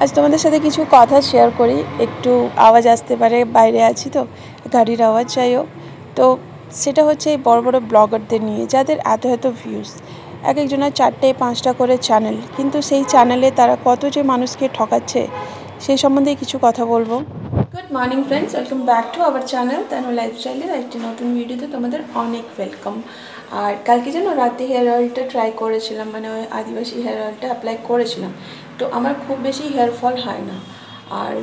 আজ তোমাদের সাথে কিছু কথা শেয়ার করি। একটু আওয়াজ আসতে পারে, বাইরে আছি তো, গাড়ির আওয়াজ। যাই হোক, তো সেটা হচ্ছে এই বড় বড় ব্লগারদের নিয়ে, যাদের এত এত ভিউজ, এক একজনের 4টে 5টা করে চ্যানেল, কিন্তু সেই চ্যানেলে তারা কত যে মানুষকে ঠকাচ্ছে সেই সম্বন্ধে কিছু কথা বলবো। Good morning friends, welcome back to our channel Tanu লাইফস্টাইলের একটি নতুন ভিডিওতে তোমাদের অনেক ওয়েলকাম। আর কালকে যেন রাতে হেয়ার অয়েলটা ট্রাই করেছিলাম, মানে ওই আদিবাসী হেয়ার অয়েলটা অ্যাপ্লাই করেছিলাম। তো আমার খুব বেশি হেয়ার ফল হয় না, আর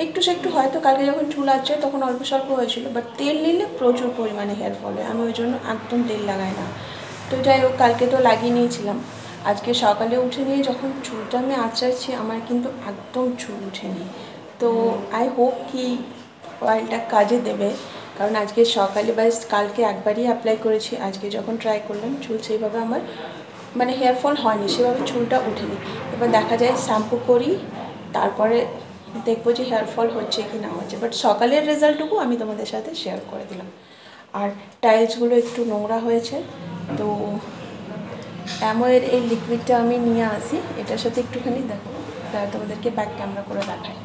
একটু সে একটু হয়তো কালকে যখন চুল আসছে তখন অল্প স্বল্প হয়েছিল, বাট তেল নিলে প্রচুর পরিমাণে হেয়ার ফল হয়। আমি ওই জন্য একদম তেল লাগাই না। তো যাই হোক, কালকে তো লাগিয়ে নিয়েছিলাম। আজকে সকালে উঠে নিয়ে যখন চুলটা আমি আঁচড়াচ্ছি, আমার কিন্তু একদম চুল উঠেনি। তো আই হোপ কি অয়েলটা কাজে দেবে, কারণ আজকে সকালে বা কালকে একবারই অ্যাপ্লাই করেছি। আজকে যখন ট্রাই করলাম, চুল সেইভাবে আমার মানে হেয়ার ফল হয়নি, সেভাবে চুলটা উঠেনি। এবার দেখা যায় শ্যাম্পু করি, তারপরে দেখবো যে হেয়ার ফল হচ্ছে কি না হচ্ছে। বাট সকালের রেজাল্টটুকু আমি তোমাদের সাথে শেয়ার করে দিলাম। আর টাইলসগুলো একটু নোংরা হয়েছে, তো অ্যামোয়ের এই লিকুইডটা আমি নিয়ে আসি, এটার সাথে একটুখানি দেখো, তোমাদেরকে ব্যাক ক্যামেরা করে দেখাই।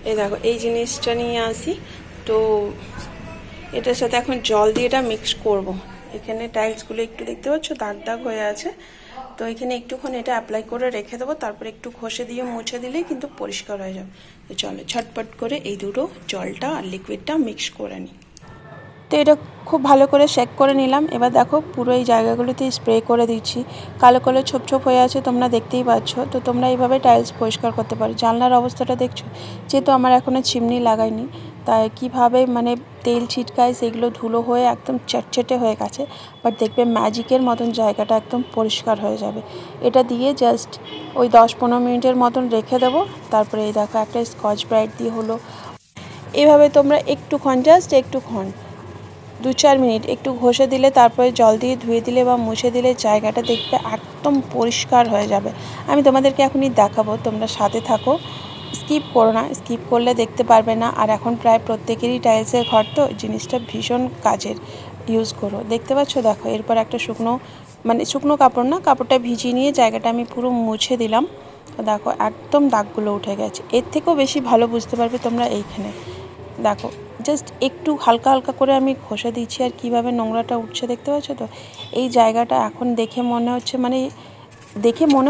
এই দেখো, এই জিনিসটা নিয়ে আসি, তো এটার সাথে এখন জল দিয়ে এটা মিক্স করব। এখানে টাইলসগুলো একটু দেখতে পাচ্ছ দাগ দাগ হয়ে আছে, তো এখানে একটুক্ষণ এটা অ্যাপ্লাই করে রেখে দেবো, তারপর একটু ঘষে দিয়ে মুছে দিলেই কিন্তু পরিষ্কার হয়ে যাবে। তো চলো ঝটপট করে এই দুটো জলটা আর লিকুইডটা মিক্স করে নিই। তো এটা খুব ভালো করে শেক করে নিলাম। এবার দেখো, পুরো এই জায়গাগুলোতে স্প্রে করে দিচ্ছি। কালো কালো ছোপ ছোপ হয়ে আছে, তোমরা দেখতেই পাচ্ছ। তো তোমরা এইভাবে টাইলস পরিষ্কার করতে পারো। জানলার অবস্থাটা দেখছো, যেহেতু আমার এখনও চিমনি লাগাইনি, তাই কীভাবে মানে তেল ছিটকায়, সেগুলো ধুলো হয়ে একদম চটচটে হয়ে গেছে। বাট দেখবে ম্যাজিকের মতন জায়গাটা একদম পরিষ্কার হয়ে যাবে। এটা দিয়ে জাস্ট ওই 10-15 মিনিটের মতন রেখে দেবো। তারপরে এই দেখো, একটা স্কচ ব্রাইট দিয়ে হলো। এভাবে তোমরা একটুক্ষণ, জাস্ট একটুক্ষণ 2-4 মিনিট একটু ঘষে দিলে, তারপরে জল দিয়ে ধুয়ে দিলে বা মুছে দিলে জায়গাটা দেখবে একদম পরিষ্কার হয়ে যাবে। আমি তোমাদেরকে এখনই দেখাবো, তোমরা সাথে থাকো, স্কিপ করো না। স্কিপ করলে দেখতে পারবে না। আর এখন প্রায় প্রত্যেকেরই টাইলসের ঘর, তো জিনিসটা ভীষণ কাজের, ইউজ করো। দেখতে পাচ্ছ, দেখো, এরপর একটা শুকনো কাপড় না, কাপড়টা ভিজিয়ে নিয়ে জায়গাটা আমি পুরো মুছে দিলাম। দেখো একদম দাগগুলো উঠে গেছে। এর থেকেও বেশি ভালো বুঝতে পারবে তোমরা এইখানে দেখো, জাস্ট একটু হালকা হালকা করে আমি ঘষে দিচ্ছি, আর কীভাবে নোংরাটা উঠছে দেখতে পাচ্ছ। তো এই জায়গাটা এখন দেখে মনে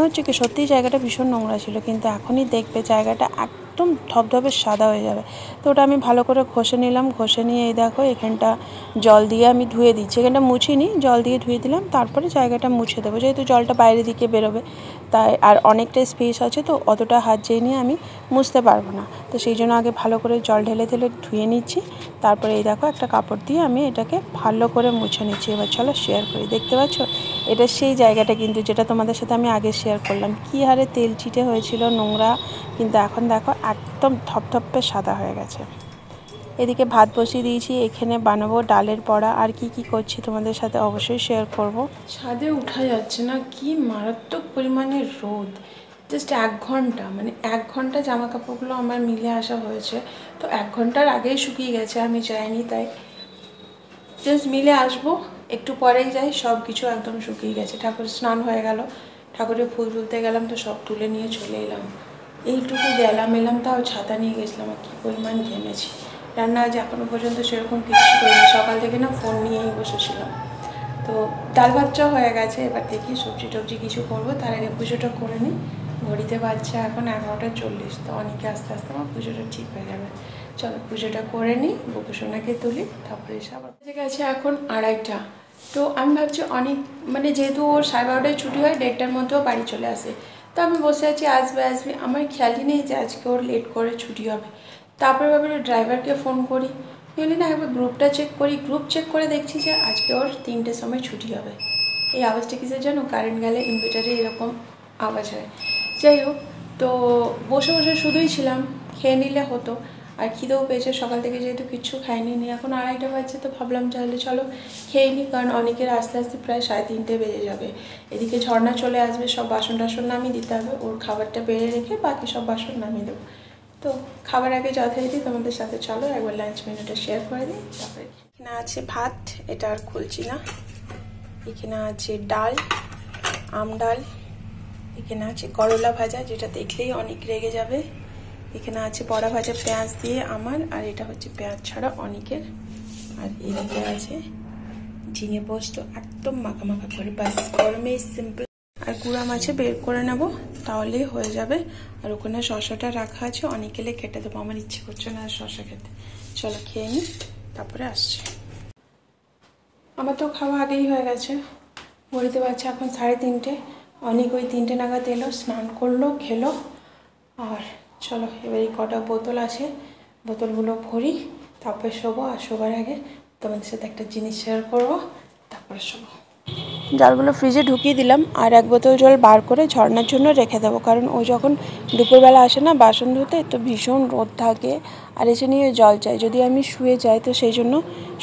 হচ্ছে কি সত্যিই জায়গাটা ভীষণ নোংরা ছিল, কিন্তু এখনই দেখবে জায়গাটা একদম ধবধবে সাদা হয়ে যাবে। তো ওটা আমি ভালো করে ঘষে নিলাম। ঘষে নিয়ে এই দেখো, এখানটা জল দিয়ে আমি ধুয়ে দিচ্ছি। এখানটা মুছিনি, জল দিয়ে ধুয়ে দিলাম, তারপরে জায়গাটা মুছে দেবো, যেহেতু জলটা বাইরের দিকে বেরোবে। তাই আর অনেকটা স্পেস আছে, তো অতটা হাত যেয়ে নিয়ে আমি মুছতে পারবো না। তো সেই জন্য আগে ভালো করে জল ঢেলে ধুয়ে নিচ্ছি। তারপরে এই দেখো, একটা কাপড় দিয়ে আমি এটাকে ভালো করে মুছে নিচ্ছি। এবার চলো শেয়ার করি। দেখতে পাচ্ছ, এটা সেই জায়গাটা কিন্তু যেটা তোমাদের সাথে আমি আগে শেয়ার করলাম, কী হারে তেল চিটে হয়েছিল, নোংরা, কিন্তু এখন দেখো একদম ধপধপে সাদা হয়ে গেছে। এদিকে ভাত বসিয়ে দিয়েছি, এখানে বানাবো ডালের বড়া। আর কি করছি তোমাদের সাথে অবশ্যই শেয়ার করব। ছাদে উঠা যাচ্ছে না, কি মারাত্মক পরিমাণে রোদ। জাস্ট 1 ঘন্টা জামা কাপড়গুলো আমার মিলে আসা হয়েছে, তো 1 ঘন্টার আগেই শুকিয়ে গেছে। আমি যাইনি, তাই জাস্ট মিলে আসবো, একটু পরেই যাই, সব কিছু একদম শুকিয়ে গেছে। ঠাকুর স্নান হয়ে গেল, ঠাকুরের ফুল তুলতে গেলাম, তো সব তুলে নিয়ে চলে এলাম। এইটুকু এলাম, তাও ছাতা নিয়ে গেছিলাম, আর কী পরিমাণ ঘেমেছি। রান্না আজ এখনও পর্যন্ত সেরকম কিছু করিনি, সকাল থেকে না ফোন নিয়েই বসেছিলাম। তো ডাল ভাতটা হয়ে গেছে, এবার দেখি সবজি টবজি কিছু করবো, তার আগে পুজোটা করে নিই। ঘড়িতে বাজছে এখন 11:40, তো অনেকে আস্তে আস্তে আমার পুজোটা ঠিক হয়ে যাবে। চলো পুজোটা করে নিই, গোপুসোনাকে তুলি, তারপরে সব ঠিক আছে। এখন 2:30, তো আমি ভাবছি মানে যেহেতু ওর 12:30টায় ছুটি হয়, 1:30টার মধ্যেও বাড়ি চলে আসে। তো আমি বসে আছি, আসবে, আমার খেয়ালই নেই যে আজকে ওর লেট করে ছুটি হবে। তারপরে ভাবলাম ড্রাইভারকে ফোন করি, বলি না একবার গ্রুপটা চেক করি। গ্রুপ চেক করে দেখছি যে আজকে ওর 3টের সময় ছুটি হবে। এই আওয়াজটা কিসের জানো? কারেন্ট গেলে ইনভার্টারে এরকম আওয়াজ হয়। যাই হোক, তো বসে বসে শুধুই ছিলাম, খেয়ে নিলে হতো। আর খিদেও পেয়েছে, সকাল থেকে যেহেতু কিচ্ছু খাইনি, এখন 2:30 বাজছে, তো ভাবলাম তাহলে চলো খেয়ে নিই, কারণ অনেকের আস্তে আস্তে প্রায় 3:30 বেজে যাবে। এদিকে ঝর্ণা চলে আসবে, সব বাসন টাসন নামিয়ে দিতে হবে, ওর খাবারটা বেড়ে রেখে বাকি সব বাসন নামিয়ে দেবো। তো খাবার আগে যথারীতি তোমাদের সাথে চলো একবার লাঞ্চ মেনুটা শেয়ার করে দিই। তারপরে এখানে আছে ভাত, এটা আর খুলছি না। এখানে আছে ডাল, আম ডাল, এখানে আছে করলা ভাজা, যেটা দেখলেই অনেক রেগে যাবে। এখানে আছে বড়া ভাজা পেঁয়াজ দিয়ে আমার, আর এটা হচ্ছে পেঁয়াজ ছাড়া অনেকের। আর এদিকে আছে ঝিঙে পোস্ত, একদম মাখা মাখা করে, বাস গরমে সিম্পল। আর গুঁড়া মাছে বের করে নেব, তাহলেই হয়ে যাবে। আর ওখানে শশাটা রাখা আছে, অনেক এলে কেটে দেবো, আমার ইচ্ছে করছে না শশা খেতে। চলো খেয়ে নিই, তারপরে আসছি। আমার তো খাওয়া আগেই হয়ে গেছে, বলতে পারছি এখন 3:30। অনেক ওই 3টে নাগাদ এলো, স্নান করলো, খেলো। আর চলো এবার এই কটা বোতল আছে, বোতলগুলো ভরি, তারপরে শোবো। আর শোবার আগে তোমাদের সাথে একটা জিনিস শেয়ার করবো, তারপরে শোবো। জলগুলো ফ্রিজে ঢুকিয়ে দিলাম, আর 1 বোতল জল বার করে ঝর্নার জন্য রেখে দেবো, কারণ ও যখন দুপুরবেলা আসে না বাসন ধুতে, তো ভীষণ রোদ থাকে আর এসে নিয়ে জল চাই। যদি আমি শুয়ে যাই তো সেই জন্য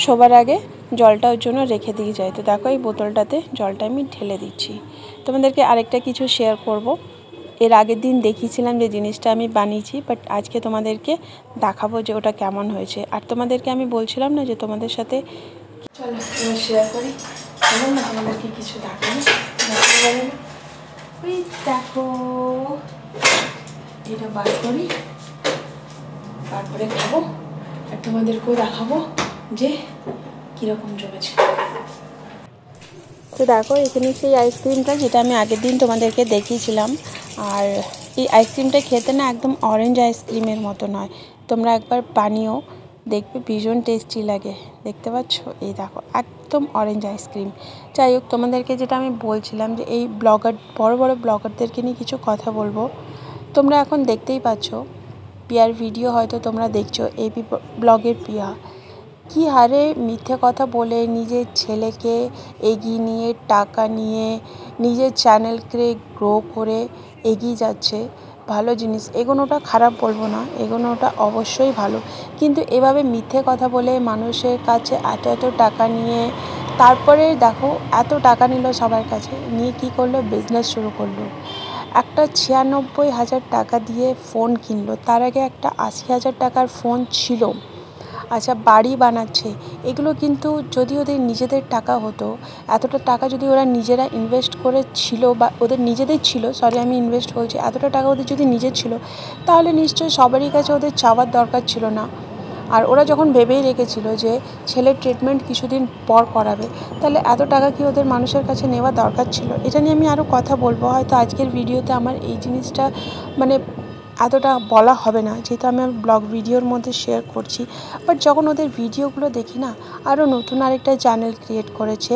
শোবার আগে জলটা ওর জন্য রেখে দিয়ে যাই। তো দেখো এই বোতলটাতে জলটা আমি ঢেলে দিচ্ছি। তোমাদেরকে আরেকটা কিছু শেয়ার করব। এর আগের দিন দেখিয়েছিলাম যে জিনিসটা আমি বানিয়েছি, বাট আজকে তোমাদেরকে দেখাবো যে ওটা কেমন হয়েছে। আর তোমাদেরকে আমি বলছিলাম না যে তোমাদের সাথে চলো এবার শেয়ার করি, বলুন না তোমাদেরকে কিছু দেখাবো। ওই দেখো এটা বার করি, তারপরে খাবো আর তোমাদেরকেও দেখাবো যে কীরকম জমেছে। তো দেখো এখানে সেই আইসক্রিমটা যেটা আমি আগের দিন তোমাদেরকে দেখিয়েছিলাম। আর এই আইসক্রিমটা খেতে না একদম অরেঞ্জ আইসক্রিমের মতো নয়, তোমরা একবার বানিও, দেখবে ভীষণ টেস্টি লাগে। দেখতে পাচ্ছ, এই দেখো একদম অরেঞ্জ আইসক্রিম। যাই হোক, তোমাদেরকে যেটা আমি বলছিলাম যে এই ব্লগার, বড় বড় ব্লগারদেরকে নিয়ে কিছু কথা বলবো। তোমরা এখন দেখতেই পাচ্ছ পিয়ার ভিডিও, হয়তো তোমরা দেখছো এবি ব্লগের পিয়া কী হারে মিথ্যে কথা বলে নিজের ছেলেকে এগিয়ে নিয়ে, টাকা নিয়ে নিজের চ্যানেলকে গ্রো করে এগিয়ে যাচ্ছে। ভালো জিনিস, এগোনোটা খারাপ বলবো না, এগোনোটা অবশ্যই ভালো। কিন্তু এভাবে মিথ্যে কথা বলে মানুষের কাছে এত এত টাকা নিয়ে, তারপরে দেখো এত টাকা নিল সবার কাছে, নিয়ে কী করলো, বিজনেস শুরু করলো। একটা 96,000 টাকা দিয়ে ফোন কিনলো, তার আগে একটা 80,000 টাকার ফোন ছিল। আচ্ছা, বাড়ি বানাচ্ছে। এগুলো কিন্তু যদি ওদের নিজেদের টাকা হতো, এতটা টাকা যদি ওরা নিজেরা ইনভেস্ট করেছিল, বা ওদের নিজেদের ছিল, সরি আমি ইনভেস্ট বলছি, এতটা টাকা ওদের যদি নিজের ছিল, তাহলে নিশ্চয়ই সবারই কাছে ওদের চাওয়ার দরকার ছিল না। আর ওরা যখন ভেবেই রেখেছিল যে ছেলের ট্রিটমেন্ট কিছুদিন পর করাবে, তাহলে এত টাকা কি ওদের মানুষের কাছে নেওয়া দরকার ছিল? এটা নিয়ে আমি আরও কথা বলবো, হয়তো আজকের ভিডিওতে আমার এই জিনিসটা মানে এতটা বলা হবে না, যেহেতু আমি আমার ব্লগ ভিডিওর মধ্যে শেয়ার করছি। বাট যখন ওদের ভিডিওগুলো দেখি না, আরও নতুন আরেকটা চ্যানেল ক্রিয়েট করেছে,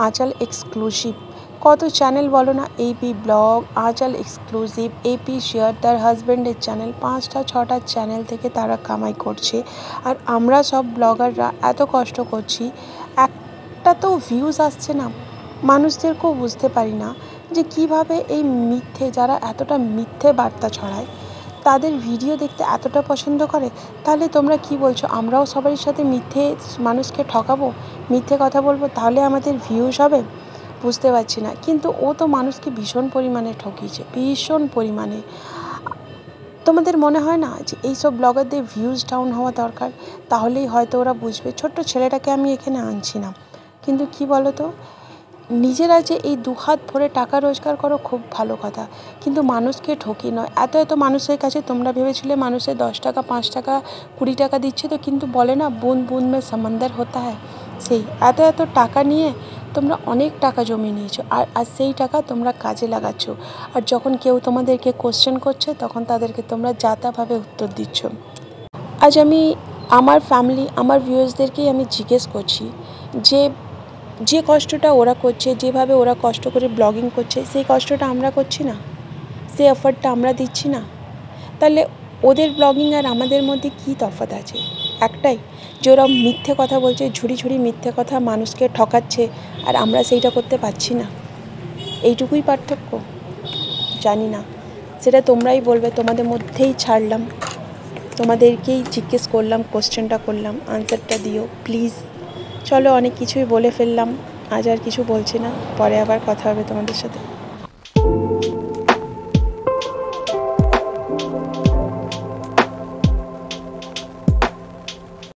আঁচল এক্সক্লুসিভ। কত চ্যানেল বলো না, এপি ব্লগ, আঁচল এক্সক্লুসিভ, এপি শেয়ার, তার হাজব্যান্ডের চ্যানেল, 5টা 6টা চ্যানেল থেকে তারা কামাই করছে। আর আমরা সব ব্লগাররা এত কষ্ট করছি, একটা তো ভিউজ আসছে না। মানুষদেরকেও বুঝতে পারি না যে কিভাবে এই মিথ্যে, যারা এতটা মিথ্যে বার্তা ছড়ায়, তাদের ভিডিও দেখতে এতটা পছন্দ করে। তাহলে তোমরা কি বলছো, আমরাও সবার সাথে মিথ্যে মানুষকে ঠকাবো, মিথ্যে কথা বলবো, তাহলে আমাদের ভিউজ হবে? বুঝতে পারছি না। কিন্তু ও তো মানুষকে ভীষণ পরিমাণে ঠকিয়েছে, ভীষণ পরিমাণে। তোমাদের মনে হয় না যে এইসব ব্লগারদের ভিউজ ডাউন হওয়া দরকার? তাহলেই হয়তো ওরা বুঝবে। ছোট্ট ছেলেটাকে আমি এখানে আনছি না, কিন্তু কি বলো তো, নিজেরা যে এই 2 হাত ভরে টাকা রোজগার করো খুব ভালো কথা, কিন্তু মানুষকে ঠকি নয়। এত এত মানুষের কাছে তোমরা ভেবেছিলে মানুষের 10 টাকা 5 টাকা 20 টাকা দিচ্ছে, তো কিন্তু বলে না বুন বুন মে সমন্দর হতা হ্যায়, সেই এত এত টাকা নিয়ে তোমরা অনেক টাকা জমিয়ে নিয়েছো। আর সেই টাকা তোমরা কাজে লাগাচ্ছ। আর যখন কেউ তোমাদেরকে কোশ্চেন করছে, তখন তাদেরকে তোমরা যা তাভাবে উত্তর দিচ্ছ। আজ আমি আমার ফ্যামিলি, আমার ভিউয়ার্সদেরকেই আমি জিজ্ঞেস করছি যে যে কষ্টটা ওরা করছে, যেভাবে ওরা কষ্ট করে ব্লগিং করছে, সেই কষ্টটা আমরা করছি না? সেই এফর্টটা আমরা দিচ্ছি না? তাহলে ওদের ব্লগিং আর আমাদের মধ্যে কী তফাৎ আছে? একটাই, যে ওরা মিথ্যে কথা বলছে, ঝুড়ি ঝুড়ি মিথ্যে কথা মানুষকে ঠকাচ্ছে, আর আমরা সেইটা করতে পারছি না। এইটুকুই পার্থক্য? জানি না, সেটা তোমরাই বলবে। তোমাদের মধ্যেই ছাড়লাম, তোমাদেরকেই জিজ্ঞেস করলাম, কোশ্চেনটা করলাম, আনসারটা দিও প্লিজ। চলো, অনেক কিছুই বলে ফেললাম, আজ আর কিছু বলছি না, পরে আবার কথা হবে তোমাদের সাথে।